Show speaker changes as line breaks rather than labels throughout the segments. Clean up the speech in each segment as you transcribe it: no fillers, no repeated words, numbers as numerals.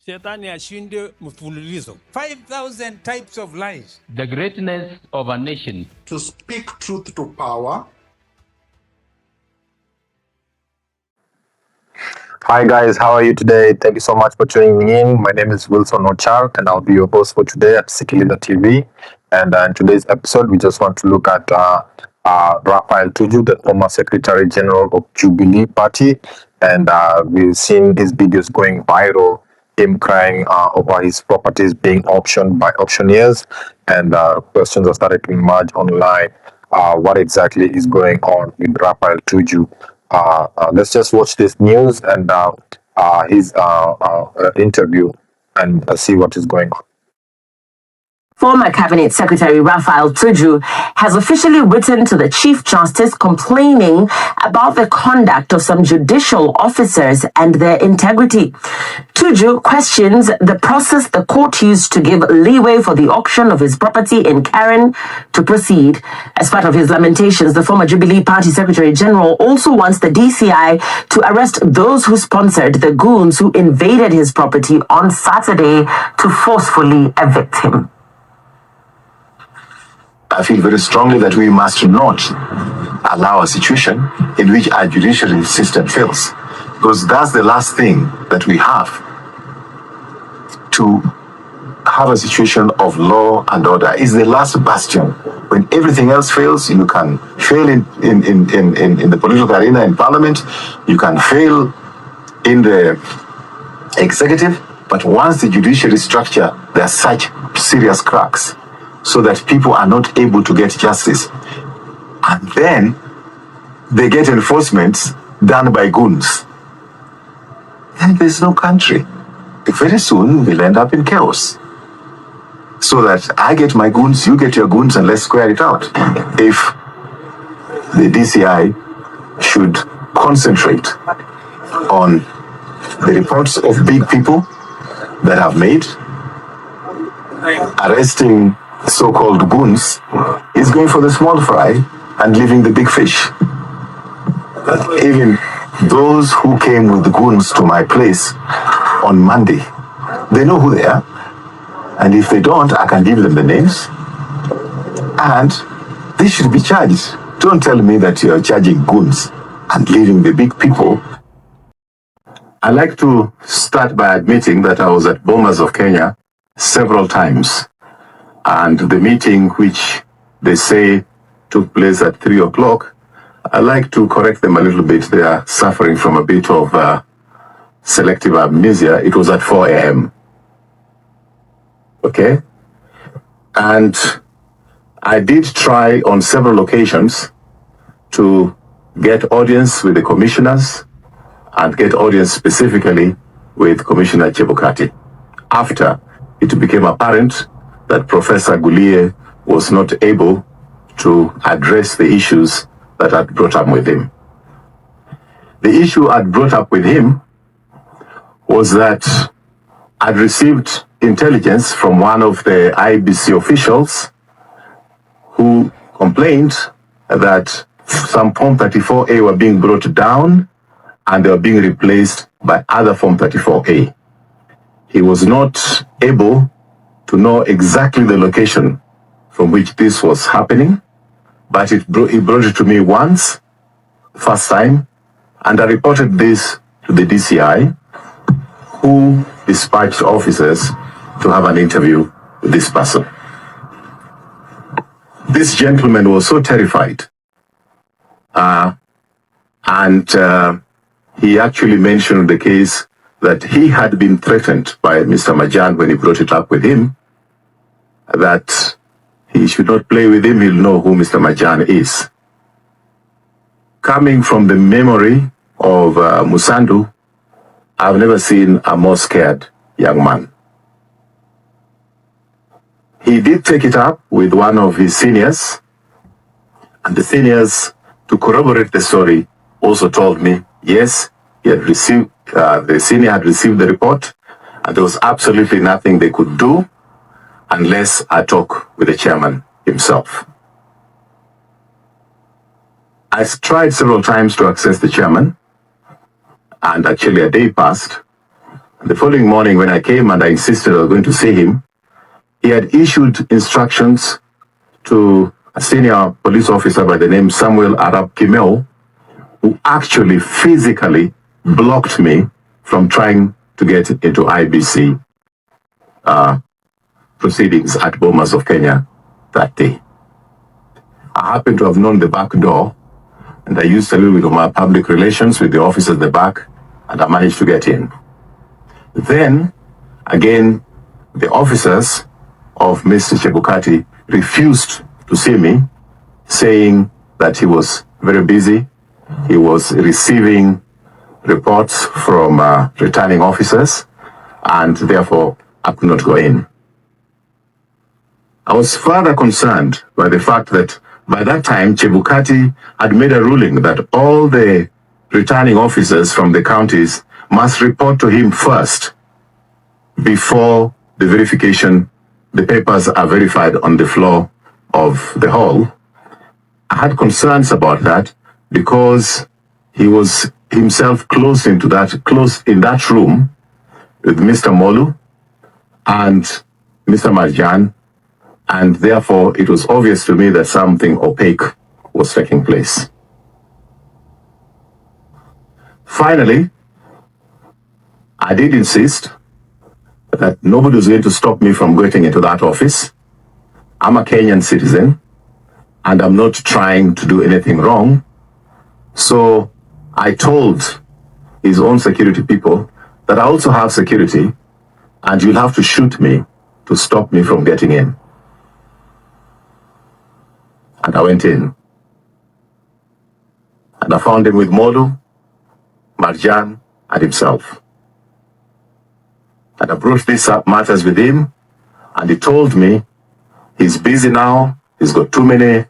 Shetani ashinde mfululizo. 5,000 types of lies.
The greatness of a nation.
To speak truth to power.
Hi guys, how are you today? Thank you so much for tuning in. My name is Wilson Ochar and I'll be your host for today at Sikiliza TV. And in today's episode, we just want to look at Raphael Tuju, the former Secretary General of Jubilee Party. And we've seen his videos going viral, him crying over his properties being auctioned by auctioneers. And questions are started to emerge online. What exactly is going on with Raphael Tuju? Let's just watch this news and his interview and see what is going on.
Former Cabinet Secretary Raphael Tuju has officially written to the Chief Justice complaining about the conduct of some judicial officers and their integrity. Tuju questions the process the court used to give leeway for the auction of his property in Karen to proceed. As part of his lamentations, the former Jubilee Party Secretary General also wants the DCI to arrest those who sponsored the goons who invaded his property on Saturday to forcefully evict him.
I feel very strongly that we must not allow a situation in which our judiciary system fails, because that's the last thing that we have, to have a situation of law and order. Is the last bastion. When everything else fails, you can fail in the political arena, in parliament, you can fail in the executive, but once the judiciary structure, there are such serious cracks so that people are not able to get justice. And then they get enforcements done by goons. And there's no country. Very soon we'll end up in chaos. So that I get my goons, you get your goons, and let's square it out. If the DCI should concentrate on the reports of big people that have made, arresting so-called goons, is going for the small fry and leaving the big fish. But even those who came with the goons to my place on Monday, they know who they are. And if they don't, I can give them the names. And they should be charged. Don't tell me that you're charging goons and leaving the big people. I like to start by admitting that I was at Bomas of Kenya several times. And the meeting, which they say took place at 3 o'clock, I like to correct them a little bit. They are suffering from a bit of selective amnesia. It was at 4 a.m. Okay? And I did try on several occasions to get audience with the commissioners and get audience specifically with Commissioner Chebukati after it became apparent that Professor Gulie was not able to address the issues that I'd brought up with him. The issue I'd brought up with him was that I'd received intelligence from one of the IBC officials who complained that some Form 34A were being brought down and they were being replaced by other Form 34A. He was not able to know exactly the location from which this was happening, but he brought it to me once, first time, and I reported this to the DCI, who dispatched officers to have an interview with this person. This gentleman was so terrified, and he actually mentioned the case that he had been threatened by Mr. Majan when he brought it up with him, that he should not play with him, he'll know who Mr. Majan is. Coming from the memory of Musandu, I've never seen a more scared young man. He did take it up with one of his seniors, and the seniors, to corroborate the story, also told me, yes, he had received, the senior had received the report, and there was absolutely nothing they could do unless I talk with the chairman himself. I tried several times to access the chairman, and actually a day passed The following morning, when I came and I insisted I was going to see him, he had issued instructions to a senior police officer by the name Samuel Arap Kimeo, who actually physically blocked me from trying to get into IBC proceedings at Bomas of Kenya that day. I happened to have known the back door, and I used a little bit of my public relations with the officers at the back, and I managed to get in. Then, again, the officers of Mr. Chebukati refused to see me, saying that he was very busy. He was receiving reports from returning officers, and therefore I could not go in. I was further concerned by the fact that by that time, Chebukati had made a ruling that all the returning officers from the counties must report to him first before the verification, the papers are verified on the floor of the hall. I had concerns about that because he was himself close in that room with Mr. Molu and Mr. Marjan, and therefore it was obvious to me that something opaque was taking place. Finally, I did insist that nobody was going to stop me from getting into that office. I'm a Kenyan citizen, and I'm not trying to do anything wrong. So I told his own security people that I also have security, and you'll have to shoot me to stop me from getting in. And I went in. And I found him with Modu, Marjan, and himself. And I brought these matters with him, and he told me he's busy now, he's got too many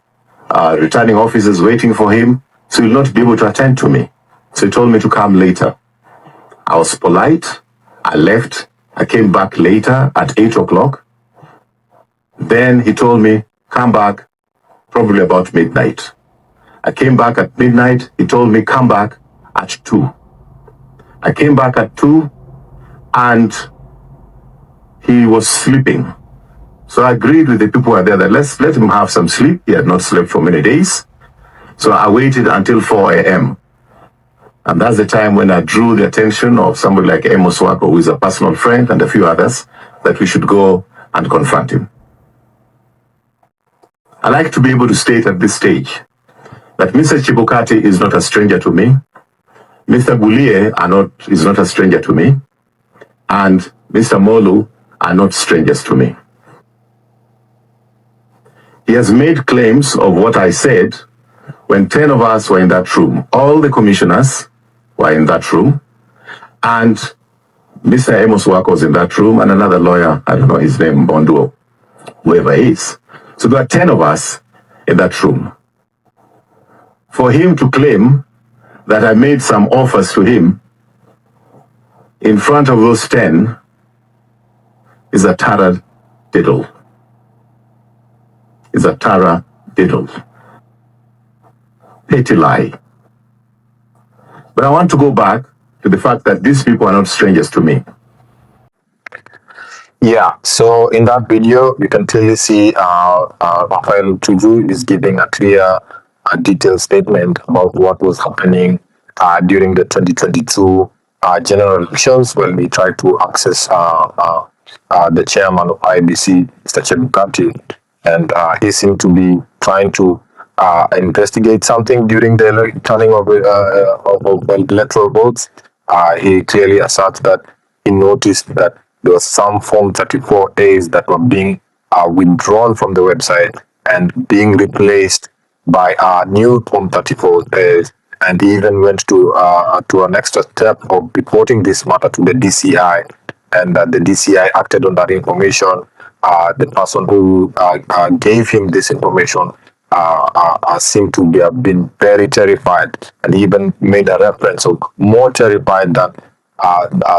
returning officers waiting for him, so he'll not be able to attend to me. So he told me to come later. I was polite, I left, I came back later at 8 o'clock. Then he told me, come back probably about midnight. I came back at midnight, he told me, come back at 2. I came back at 2, and he was sleeping. So I agreed with the people who were there that let's let him have some sleep. He had not slept for many days. So I waited until 4 a.m. And that's the time when I drew the attention of somebody like Amos Wako, who is a personal friend, and a few others, that we should go and confront him. I like to be able to state at this stage that Mr. Chebukati is not a stranger to me. Mr. Gulie is not a stranger to me. And Mr. Molu are not strangers to me. He has made claims of what I said when 10 of us were in that room. All the commissioners were in that room, and Mr. Amos Wako was in that room, and another lawyer, I don't know his name, Bonduo, whoever he is. So there are 10 of us in that room. For him to claim that I made some offers to him in front of those 10 is a tara diddle. Is a tara diddle. Petty lie. But I want to go back to the fact that these people are not strangers to me.
Yeah, so in that video, you can clearly see Raphael Tuju is giving a clear, detailed statement about what was happening during the 2022 general elections when we tried to access the chairman of IBC, Mr. Chebukati, and he seemed to be trying to investigate something during the turning of electoral votes. He clearly asserts that he noticed that there were some Form 34As that were being withdrawn from the website and being replaced by new Form 34As, and he even went to an extra step of reporting this matter to the DCI, and the DCI acted on that information. The person who gave him this information seemed to have been very terrified, and he even made a reference of more terrified than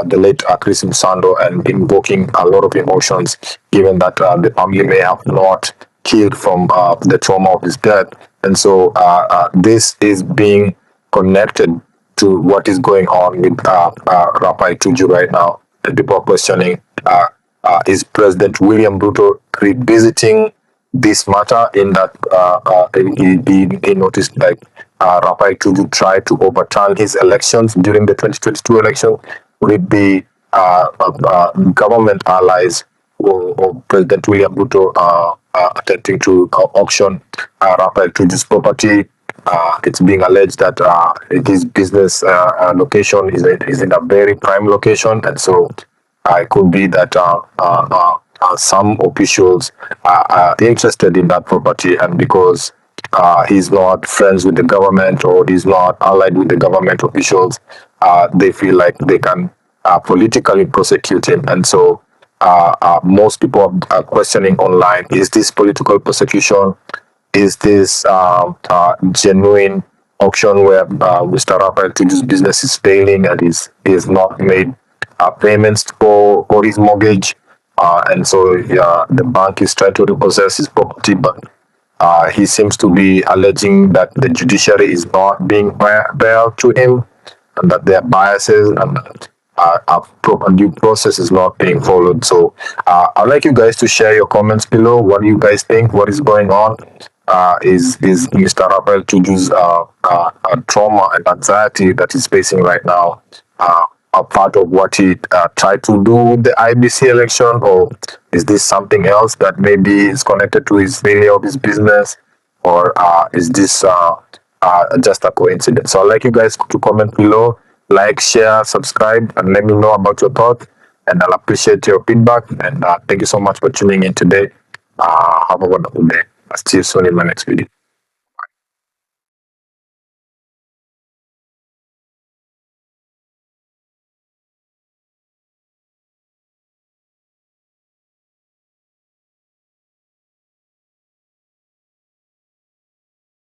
the late Chris Msando, and invoking a lot of emotions, given that the family may have not killed from the trauma of his death. And so this is being connected to what is going on with Raphael Tuju right now. and people are questioning, is President William Ruto revisiting this matter, in that he noticed like Raphael Tuju tried to overturn his elections during the 2022 election. Would it be government allies of President William Ruto attempting to auction Raphael Tuju's property? It's being alleged that his business location is in a very prime location, and so it could be that some officials are interested in that property, and because he's not friends with the government, or he's not allied with the government officials, they feel like they can politically prosecute him. And so most people are questioning online, is this political persecution? Is this genuine auction where Mr. Raphael Tuju's business is failing and he has not made payments for his mortgage? And so the bank is trying to repossess his property, but he seems to be alleging that the judiciary is not being fair to him, and that there are biases, and a proper due process is not being followed. So I'd like you guys to share your comments below. What do you guys think? What is going on? Is Mr. Raphael Tuju's trauma and anxiety that he's facing right now a part of what he tried to do with the IBC election, or is this something else that maybe is connected to his failure of his business, or is this just a coincidence? So I'd like you guys to comment below, like, share, subscribe, and let me know about your thoughts, and I'll appreciate your feedback. And thank you so much for tuning in today. Have a wonderful day. I'll see you soon in my next video.